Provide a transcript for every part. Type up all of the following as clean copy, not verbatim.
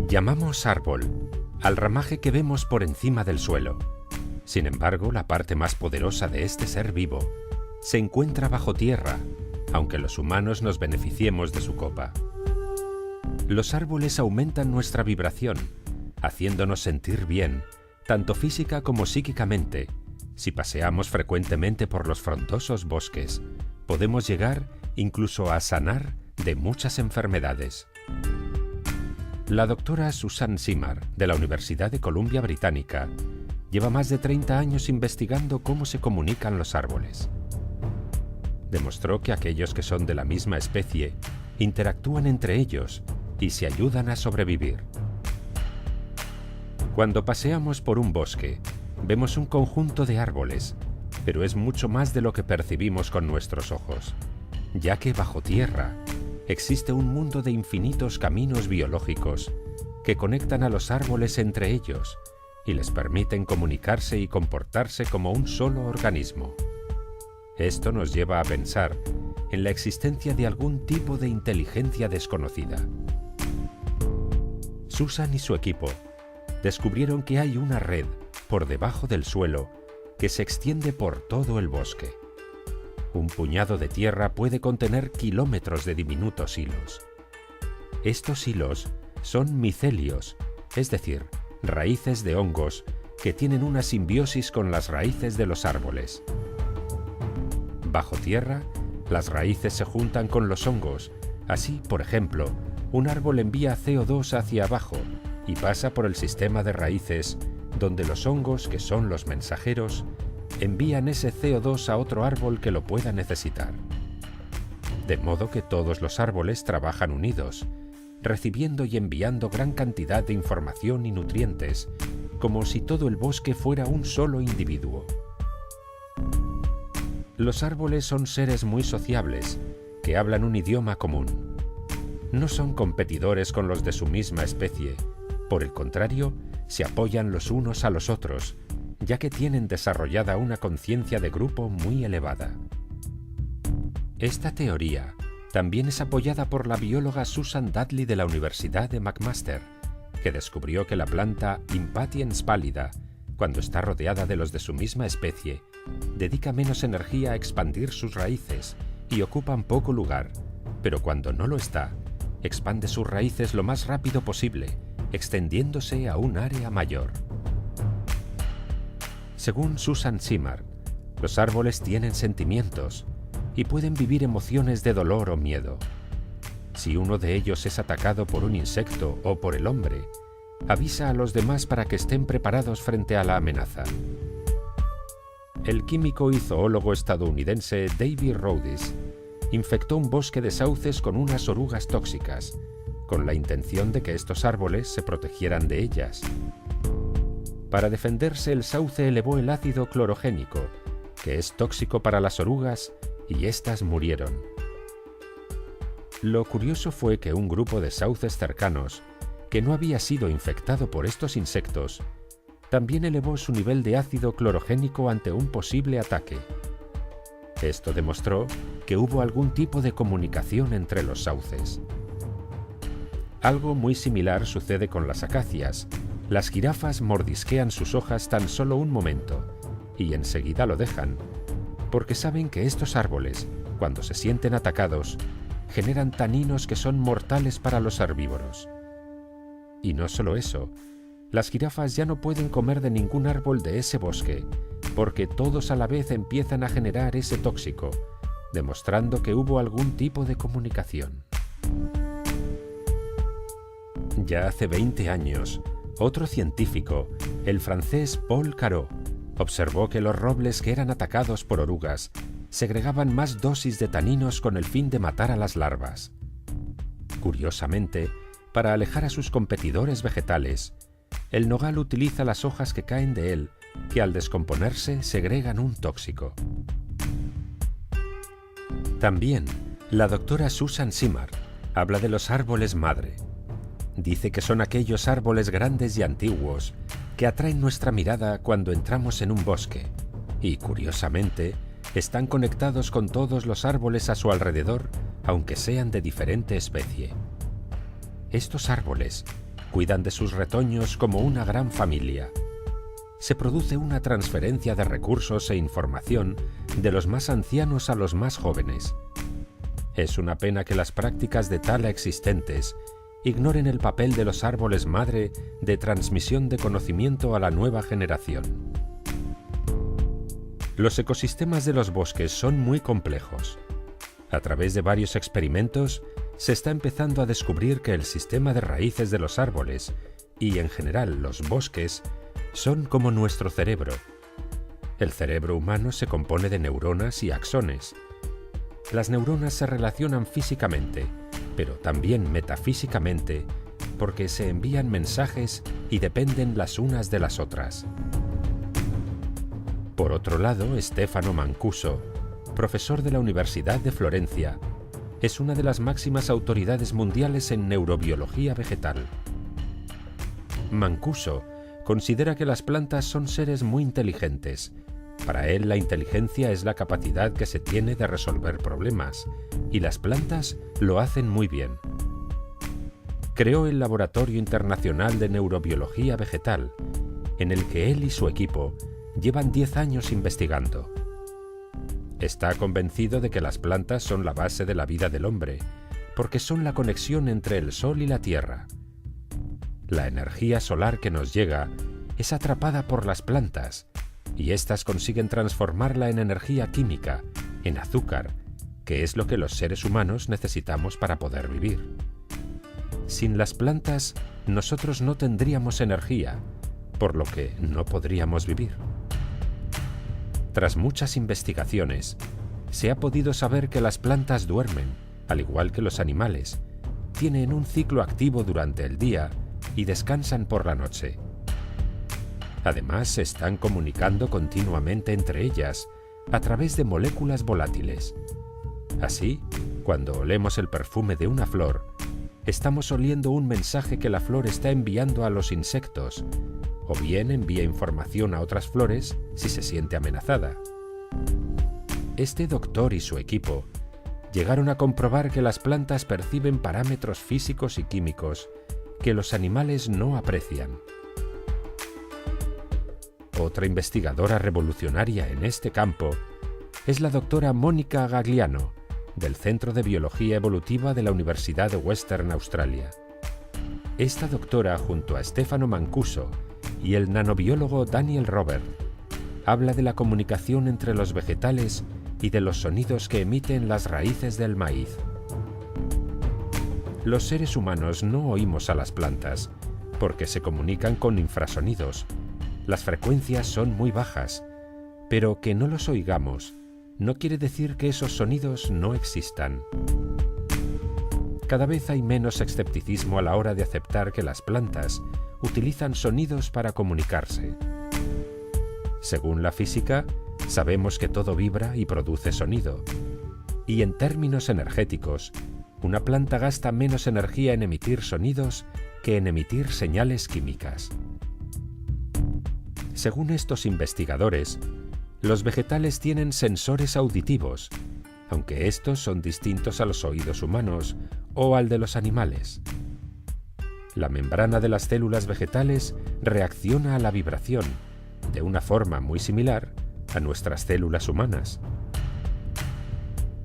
Llamamos árbol al ramaje que vemos por encima del suelo. Sin embargo, la parte más poderosa de este ser vivo se encuentra bajo tierra, aunque los humanos nos beneficiemos de su copa. Los árboles aumentan nuestra vibración, haciéndonos sentir bien, tanto física como psíquicamente. Si paseamos frecuentemente por los frondosos bosques, podemos llegar incluso a sanar de muchas enfermedades. La doctora Susan Simard, de la Universidad de Columbia Británica, lleva más de 30 años investigando cómo se comunican los árboles. Demostró que aquellos que son de la misma especie interactúan entre ellos y se ayudan a sobrevivir. Cuando paseamos por un bosque, vemos un conjunto de árboles, pero es mucho más de lo que percibimos con nuestros ojos, ya que bajo tierra existe un mundo de infinitos caminos biológicos que conectan a los árboles entre ellos y les permiten comunicarse y comportarse como un solo organismo. Esto nos lleva a pensar en la existencia de algún tipo de inteligencia desconocida. Susan y su equipo descubrieron que hay una red por debajo del suelo que se extiende por todo el bosque. Un puñado de tierra puede contener kilómetros de diminutos hilos. Estos hilos son micelios, es decir, raíces de hongos que tienen una simbiosis con las raíces de los árboles. Bajo tierra, las raíces se juntan con los hongos. Así, por ejemplo, un árbol envía CO2 hacia abajo y pasa por el sistema de raíces, donde los hongos, que son los mensajeros, envían ese CO2 a otro árbol que lo pueda necesitar. De modo que todos los árboles trabajan unidos, recibiendo y enviando gran cantidad de información y nutrientes, como si todo el bosque fuera un solo individuo. Los árboles son seres muy sociables, que hablan un idioma común. No son competidores con los de su misma especie, por el contrario, se apoyan los unos a los otros, ya que tienen desarrollada una conciencia de grupo muy elevada. Esta teoría también es apoyada por la bióloga Susan Dudley de la Universidad de McMaster, que descubrió que la planta Impatiens pallida, cuando está rodeada de los de su misma especie, dedica menos energía a expandir sus raíces y ocupan poco lugar, pero cuando no lo está, expande sus raíces lo más rápido posible, extendiéndose a un área mayor. Según Susan Simard, los árboles tienen sentimientos y pueden vivir emociones de dolor o miedo. Si uno de ellos es atacado por un insecto o por el hombre, avisa a los demás para que estén preparados frente a la amenaza. El químico y zoólogo estadounidense David Rhodes infectó un bosque de sauces con unas orugas tóxicas, con la intención de que estos árboles se protegieran de ellas. Para defenderse, el sauce elevó el ácido clorogénico, que es tóxico para las orugas, y éstas murieron. Lo curioso fue que un grupo de sauces cercanos, que no había sido infectado por estos insectos, también elevó su nivel de ácido clorogénico ante un posible ataque. Esto demostró que hubo algún tipo de comunicación entre los sauces. Algo muy similar sucede con las acacias. Las jirafas mordisquean sus hojas tan solo un momento y enseguida lo dejan, porque saben que estos árboles, cuando se sienten atacados, generan taninos que son mortales para los herbívoros. Y no solo eso, las jirafas ya no pueden comer de ningún árbol de ese bosque, porque todos a la vez empiezan a generar ese tóxico, demostrando que hubo algún tipo de comunicación. Ya hace 20 años, otro científico, el francés Paul Carot, observó que los robles que eran atacados por orugas segregaban más dosis de taninos con el fin de matar a las larvas. Curiosamente, para alejar a sus competidores vegetales, el nogal utiliza las hojas que caen de él, que al descomponerse segregan un tóxico. También, la doctora Susan Simard habla de los árboles madre. Dice que son aquellos árboles grandes y antiguos que atraen nuestra mirada cuando entramos en un bosque, y curiosamente, están conectados con todos los árboles a su alrededor, aunque sean de diferente especie. Estos árboles Cuidan de sus retoños como una gran familia. Se produce una transferencia de recursos e información de los más ancianos a los más jóvenes. Es una pena que las prácticas de tala existentes ignoren el papel de los árboles madre de transmisión de conocimiento a la nueva generación. Los ecosistemas de los bosques son muy complejos. A través de varios experimentos, se está empezando a descubrir que el sistema de raíces de los árboles y, en general, los bosques, son como nuestro cerebro. El cerebro humano se compone de neuronas y axones. Las neuronas se relacionan físicamente, pero también metafísicamente, porque se envían mensajes y dependen las unas de las otras. Por otro lado, Stefano Mancuso, profesor de la Universidad de Florencia, es una de las máximas autoridades mundiales en neurobiología vegetal. Mancuso considera que las plantas son seres muy inteligentes. Para él, la inteligencia es la capacidad que se tiene de resolver problemas, y las plantas lo hacen muy bien. Creó el Laboratorio Internacional de Neurobiología Vegetal, en el que él y su equipo llevan 10 años investigando. Está convencido de que las plantas son la base de la vida del hombre, porque son la conexión entre el Sol y la Tierra. La energía solar que nos llega es atrapada por las plantas, y éstas consiguen transformarla en energía química, en azúcar, que es lo que los seres humanos necesitamos para poder vivir. Sin las plantas, nosotros no tendríamos energía, por lo que no podríamos vivir. Tras muchas investigaciones, se ha podido saber que las plantas duermen, al igual que los animales, tienen un ciclo activo durante el día y descansan por la noche. Además, se están comunicando continuamente entre ellas a través de moléculas volátiles. Así, cuando olemos el perfume de una flor, estamos oliendo un mensaje que la flor está enviando a los insectos, o bien envía información a otras flores si se siente amenazada. Este doctor y su equipo llegaron a comprobar que las plantas perciben parámetros físicos y químicos que los animales no aprecian. Otra investigadora revolucionaria en este campo es la doctora Mónica Gagliano, del Centro de Biología Evolutiva de la Universidad de Western Australia. Esta doctora, junto a Stefano Mancuso y el nanobiólogo Daniel Robert, habla de la comunicación entre los vegetales y de los sonidos que emiten las raíces del maíz. Los seres humanos no oímos a las plantas, porque se comunican con infrasonidos. Las frecuencias son muy bajas, pero que no los oigamos no quiere decir que esos sonidos no existan. Cada vez hay menos escepticismo a la hora de aceptar que las plantas utilizan sonidos para comunicarse. Según la física, sabemos que todo vibra y produce sonido. Y en términos energéticos, una planta gasta menos energía en emitir sonidos que en emitir señales químicas. Según estos investigadores, los vegetales tienen sensores auditivos, aunque estos son distintos a los oídos humanos o al de los animales. La membrana de las células vegetales reacciona a la vibración, de una forma muy similar a nuestras células humanas.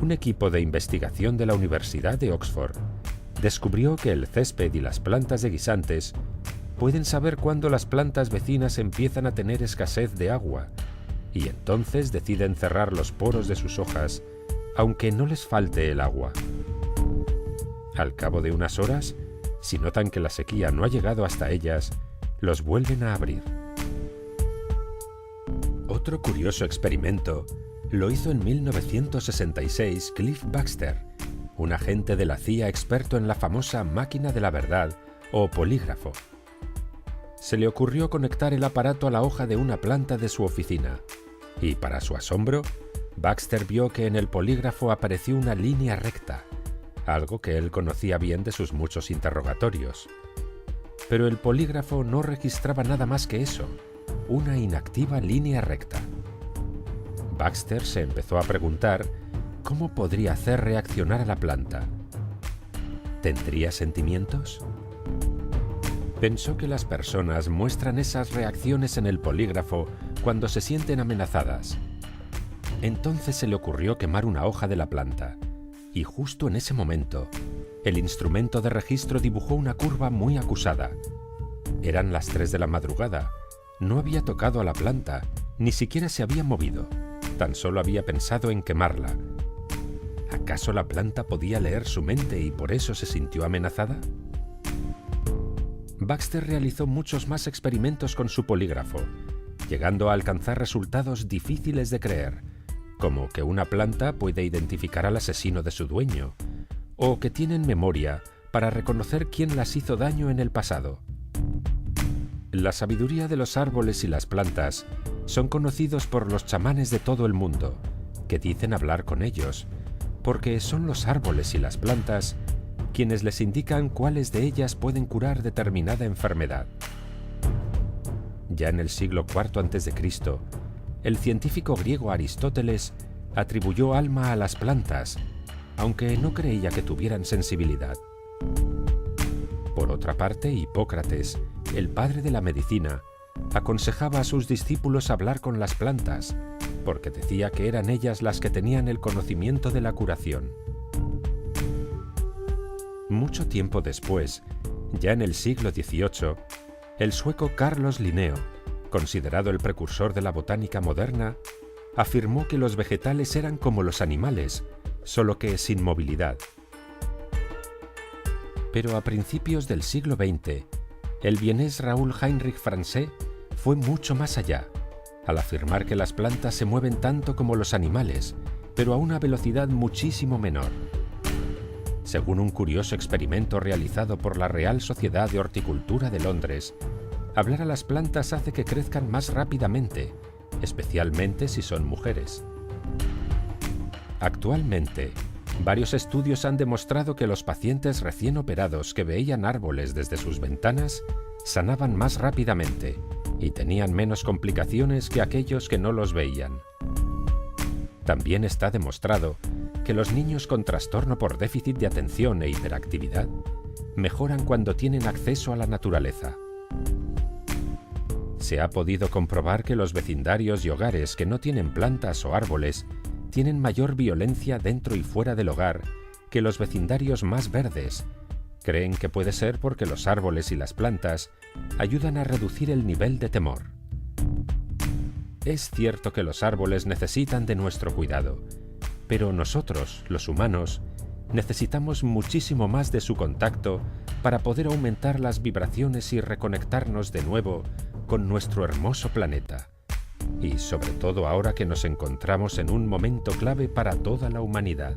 Un equipo de investigación de la Universidad de Oxford descubrió que el césped y las plantas de guisantes pueden saber cuándo las plantas vecinas empiezan a tener escasez de agua, y entonces deciden cerrar los poros de sus hojas, aunque no les falte el agua. Al cabo de unas horas, si notan que la sequía no ha llegado hasta ellas, los vuelven a abrir. Otro curioso experimento lo hizo en 1966 Cliff Baxter, un agente de la CIA experto en la famosa máquina de la verdad o polígrafo. Se le ocurrió conectar el aparato a la hoja de una planta de su oficina, y para su asombro, Baxter vio que en el polígrafo apareció una línea recta, algo que él conocía bien de sus muchos interrogatorios. Pero el polígrafo no registraba nada más que eso, una inactiva línea recta. Baxter se empezó a preguntar cómo podría hacer reaccionar a la planta. ¿Tendría sentimientos? Pensó que las personas muestran esas reacciones en el polígrafo cuando se sienten amenazadas. Entonces se le ocurrió quemar una hoja de la planta, y justo en ese momento, el instrumento de registro dibujó una curva muy acusada. Eran las 3 de la madrugada, no había tocado a la planta, ni siquiera se había movido, tan solo había pensado en quemarla. ¿Acaso la planta podía leer su mente y por eso se sintió amenazada? Baxter realizó muchos más experimentos con su polígrafo, llegando a alcanzar resultados difíciles de creer, como que una planta puede identificar al asesino de su dueño, o que tienen memoria para reconocer quién las hizo daño en el pasado. La sabiduría de los árboles y las plantas son conocidos por los chamanes de todo el mundo, que dicen hablar con ellos, porque son los árboles y las plantas quienes les indican cuáles de ellas pueden curar determinada enfermedad. Ya en el siglo IV a.C., el científico griego Aristóteles atribuyó alma a las plantas, aunque no creía que tuvieran sensibilidad. Por otra parte, Hipócrates, el padre de la medicina, aconsejaba a sus discípulos hablar con las plantas, porque decía que eran ellas las que tenían el conocimiento de la curación. Mucho tiempo después, ya en el siglo XVIII, el sueco Carlos Linneo, considerado el precursor de la botánica moderna, afirmó que los vegetales eran como los animales, solo que sin movilidad. Pero a principios del siglo XX, el vienés Raoul Heinrich Francé fue mucho más allá, al afirmar que las plantas se mueven tanto como los animales, pero a una velocidad muchísimo menor. Según un curioso experimento realizado por la Real Sociedad de Horticultura de Londres, hablar a las plantas hace que crezcan más rápidamente, especialmente si son mujeres. Actualmente, varios estudios han demostrado que los pacientes recién operados que veían árboles desde sus ventanas sanaban más rápidamente y tenían menos complicaciones que aquellos que no los veían. También está demostrado que los niños con trastorno por déficit de atención e hiperactividad mejoran cuando tienen acceso a la naturaleza. Se ha podido comprobar que los vecindarios y hogares que no tienen plantas o árboles tienen mayor violencia dentro y fuera del hogar que los vecindarios más verdes. Creen que puede ser porque los árboles y las plantas ayudan a reducir el nivel de temor. Es cierto que los árboles necesitan de nuestro cuidado, pero nosotros, los humanos, necesitamos muchísimo más de su contacto para poder aumentar las vibraciones y reconectarnos de nuevo con nuestro hermoso planeta. Y sobre todo ahora que nos encontramos en un momento clave para toda la humanidad.